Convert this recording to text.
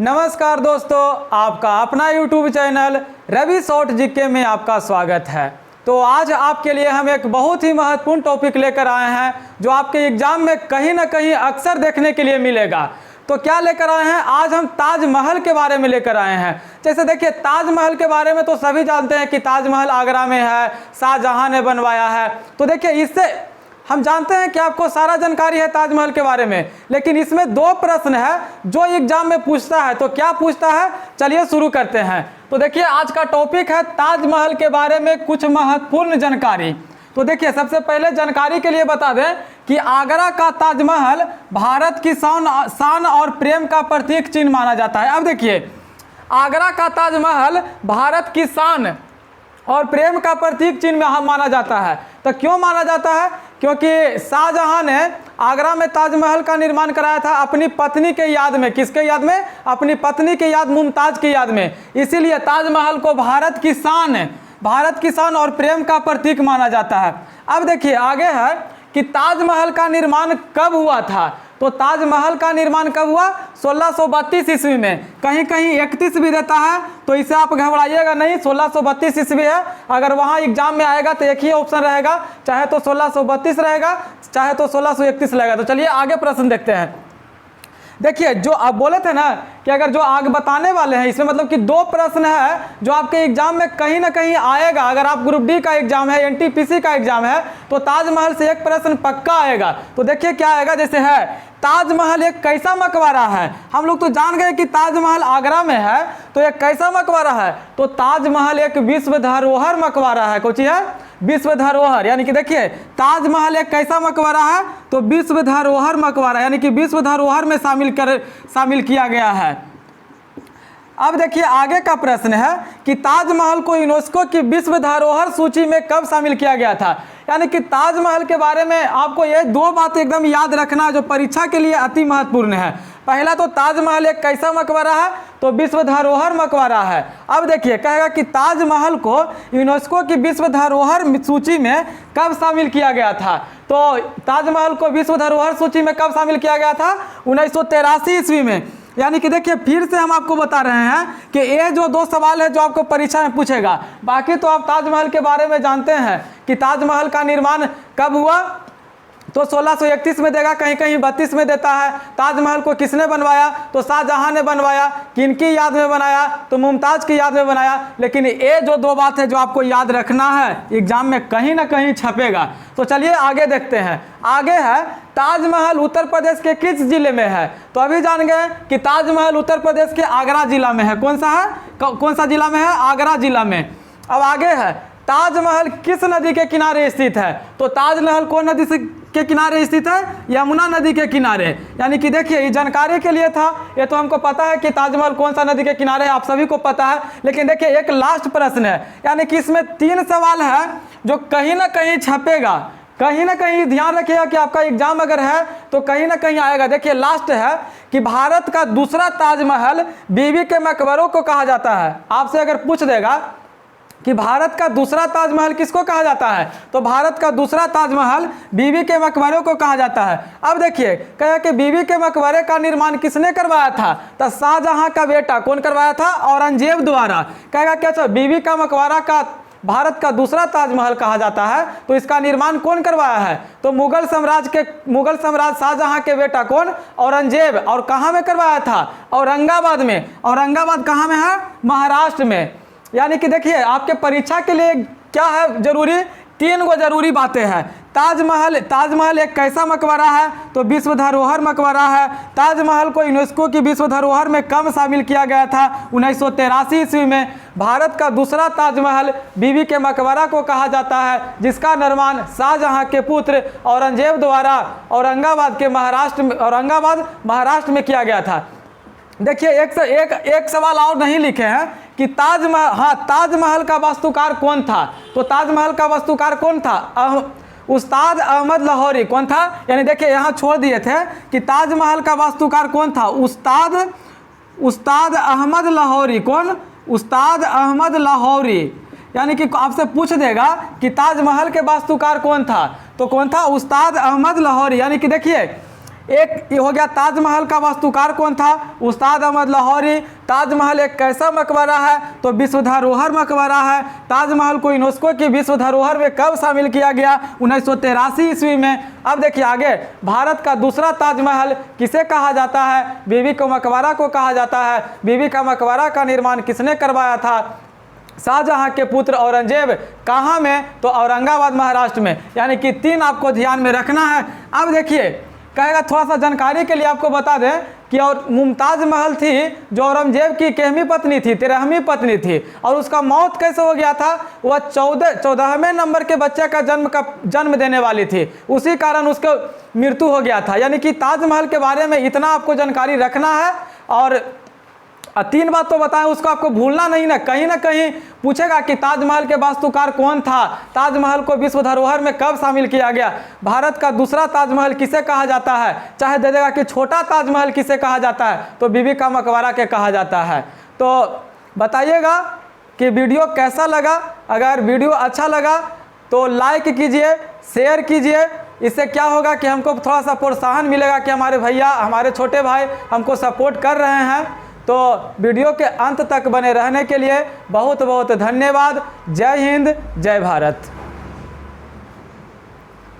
नमस्कार दोस्तों, आपका अपना YouTube channel Ravi short GK में आपका स्वागत है। तो आज आपके लिए हम एक बहुत ही महत्वपूर्ण टॉपिक लेकर आए हैं जो आपके एग्जाम में कहीं ना कहीं अक्सर देखने के लिए मिलेगा। तो क्या लेकर आए हैं? आज हम ताजमहल के बारे में लेकर आए हैं। जैसे देखिए, ताजमहल के बारे में तो सभी जानते हैं कि ताजमहल आगरा में है, शाहजहां ने बनवाया है। तो देखिए, इससे हम जानते हैं कि आपको सारा जानकारी है ताजमहल के बारे में, लेकिन इसमें दो प्रश्न है जो एग्जाम में पूछता है। तो क्या पूछता है, चलिए शुरू करते हैं। तो देखिए, आज का टॉपिक है ताजमहल के बारे में कुछ महत्वपूर्ण जानकारी। तो देखिए, सबसे पहले जानकारी के लिए बता दें कि आगरा का ताजमहल भारत की शान और प्रेम का प्रतीक चिन्ह माना जाता है। अब देखिए, आगरा का ताजमहल भारत की शान और प्रेम का प्रतीक चिन्ह माना जाता है। तो क्यों माना जाता है? क्योंकि शाहजहां ने आगरा में ताजमहल का निर्माण कराया था अपनी पत्नी के याद में। किसके याद में? अपनी पत्नी के याद, मुमताज की याद में। इसीलिए ताजमहल को भारत की शान और प्रेम का प्रतीक माना जाता है। अब देखिए, आगे है कि ताजमहल का निर्माण कब हुआ था। तो ताजमहल का निर्माण कब हुआ? 1632 ईस्वी में। कहीं कहीं 31 भी देता है, तो इसे आप घबराइएगा नहीं, 1632 ईस्वी है। अगर वहाँ एग्जाम में आएगा तो एक ही ऑप्शन रहेगा, चाहे तो 1632 रहेगा, चाहे तो 1631 रहेगा। तो चलिए आगे प्रश्न देखते हैं। देखिए, जो आप बोले थे ना कि अगर जो आगे बताने वाले हैं, इसमें मतलब कि दो प्रश्न है जो आपके एग्जाम में कहीं ना कहीं आएगा। अगर आप ग्रुप डी का एग्जाम है, एनटीपीसी का एग्जाम है, तो ताजमहल से एक प्रश्न पक्का आएगा। तो देखिए क्या आएगा, जैसे है ताजमहल एक कैसा मकबरा है। हम लोग तो जान गए कि ताजमहल आगरा में है, तो एक कैसा मकबरा है? तो ताजमहल एक विश्व धरोहर मकबरा है। कौन सी है? विश्व धरोहर। यानी कि देखिए, ताजमहल एक कैसा मकबरा है? तो विश्व धरोहर मकबरा, यानी कि विश्व धरोहर में शामिल किया गया है। अब देखिए, आगे का प्रश्न है कि ताजमहल को यूनेस्को की विश्व धरोहर सूची में कब शामिल किया गया था। यानी कि ताजमहल के बारे में आपको ये दो बातें एकदम याद रखना जो परीक्षा के लिए अति महत्वपूर्ण है। पहला तो ताजमहल एक कैसा मकबरा है? तो विश्व धरोहर मकबरा है। अब देखिए, कहेगा कि ताजमहल को यूनेस्को की विश्व धरोहर सूची में कब शामिल किया गया था। तो ताजमहल को विश्व धरोहर सूची में कब शामिल किया गया था? 1983 ईस्वी में। यानी कि देखिए, फिर से हम आपको बता रहे हैं कि ये जो दो सवाल है जो आपको परीक्षा में पूछेगा। बाकी तो आप ताजमहल के बारे में जानते हैं कि ताजमहल का निर्माण कब हुआ। तो 1631 में देगा, कहीं कहीं 32 में देता है। ताजमहल को किसने बनवाया? तो शाहजहां ने बनवाया। किनकी याद में बनाया? तो मुमताज की याद में बनाया। लेकिन ये जो दो बात है जो आपको याद रखना है, एग्जाम में कहीं ना कहीं छपेगा। तो चलिए आगे देखते हैं। आगे है ताजमहल उत्तर प्रदेश के किस जिले में है। तो अभी जान गए कि ताजमहल उत्तर प्रदेश के आगरा जिला में है। कौन सा है? कौन सा जिला में है? आगरा जिला में। अब आगे है ताजमहल किस नदी के किनारे स्थित है। तो ताजमहल कौन नदी के किनारे स्थित है? यमुना नदी के किनारे। यानी कि देखिए, ये जानकारी के लिए था। ये तो हमको पता है कि ताजमहल कौन सा नदी के किनारे है, आप सभी को पता है। लेकिन देखिए, एक लास्ट प्रश्न है, यानी कि इसमें 3 सवाल है जो कहीं ना कहीं छपेगा। कहीं ना कहीं ध्यान रखिएगा कि आपका एग्जाम अगर है तो कहीं ना कहीं आएगा। देखिए, लास्ट है कि भारत का दूसरा ताजमहल बीबी के मकबरों को कहा जाता है। आपसे अगर पूछ देगा कि भारत का दूसरा ताजमहल किसको कहा जाता है, तो भारत का दूसरा ताजमहल बीबी के मकबरों को कहा जाता है। अब देखिए, कहा कि बीबी के मकबरे का निर्माण किसने करवाया था? तो शाहजहां का बेटा। कौन करवाया था? औरंगजेब द्वारा। कहेगा क्या? अच्छा, बीबी का मकबरा का भारत का दूसरा ताजमहल कहा जाता है, तो इसका निर्माण कौन करवाया है? तो मुगल सम्राट शाहजहां के बेटा कौन? औरंगजेब। और कहाँ में करवाया था? औरंगाबाद में। औरंगाबाद कहाँ में है? महाराष्ट्र में। यानी कि देखिए, आपके परीक्षा के लिए क्या है जरूरी? 3 गो जरूरी बातें हैं। ताजमहल एक कैसा मकबरा है? तो विश्व धरोहर मकबरा है। ताजमहल को यूनेस्को की विश्व धरोहर में कब शामिल किया गया था? 1983 ईस्वी में। भारत का दूसरा ताजमहल बीबी के मकबरा को कहा जाता है, जिसका निर्माण शाहजहां के पुत्र औरंगजेब द्वारा औरंगाबाद महाराष्ट्र में किया गया था। देखिए, एक सवाल और नहीं लिखे हैं कि ताजमहल का वास्तुकार कौन था। तो ताजमहल का वास्तुकार कौन था? उस्ताद अहमद लाहौरी। कौन था? यानी देखिए, यहाँ छोड़ दिए थे कि ताजमहल का वास्तुकार कौन था। उस्ताद अहमद लाहौरी। कौन? उस्ताद अहमद लाहौरी। यानी कि आपसे पूछ देगा कि ताजमहल के वास्तुकार कौन था, तो कौन था? उस्ताद अहमद लाहौरी। यानी कि देखिए, एक ये हो गया ताजमहल का वास्तुकार कौन था, उस्ताद अहमद लाहौरी। ताजमहल एक कैसा मकबरा है, तो विश्व धरोहर मकबरा है। ताजमहल को यूनेस्को की विश्व धरोहर में कब शामिल किया गया, 1983 ईस्वी में। अब देखिए आगे, भारत का दूसरा ताजमहल किसे कहा जाता है, बीबी का मकबरा को कहा जाता है। बीबी का मकबरा का निर्माण किसने करवाया था, शाहजहां के पुत्र औरंगजेब। कहाँ में, तो औरंगाबाद महाराष्ट्र में। यानी कि 3 आपको ध्यान में रखना है। अब देखिए कहेगा, थोड़ा सा जानकारी के लिए आपको बता दें कि और मुमताज महल थी जो औरंगजेब की कितनी पत्नी थी, 13वीं पत्नी थी। और उसका मौत कैसे हो गया था, वह 14वें नंबर के बच्चे का जन्म देने वाली थी, उसी कारण उसका मृत्यु हो गया था। यानी कि ताजमहल के बारे में इतना आपको जानकारी रखना है। और 3 बात तो बताएं, उसको आपको भूलना नहीं ना कहीं पूछेगा कि ताजमहल के वास्तुकार कौन था, ताजमहल को विश्व धरोहर में कब शामिल किया गया, भारत का दूसरा ताजमहल किसे कहा जाता है, चाहे दे देगा कि छोटा ताजमहल किसे कहा जाता है, तो बीबी का मकबरा के कहा जाता है। तो बताइएगा कि वीडियो कैसा लगा। अगर वीडियो अच्छा लगा तो लाइक कीजिए, शेयर कीजिए। इससे क्या होगा कि हमको थोड़ा सा प्रोत्साहन मिलेगा कि हमारे भैया, हमारे छोटे भाई हमको सपोर्ट कर रहे हैं। तो वीडियो के अंत तक बने रहने के लिए बहुत बहुत धन्यवाद। जय हिंद, जय भारत।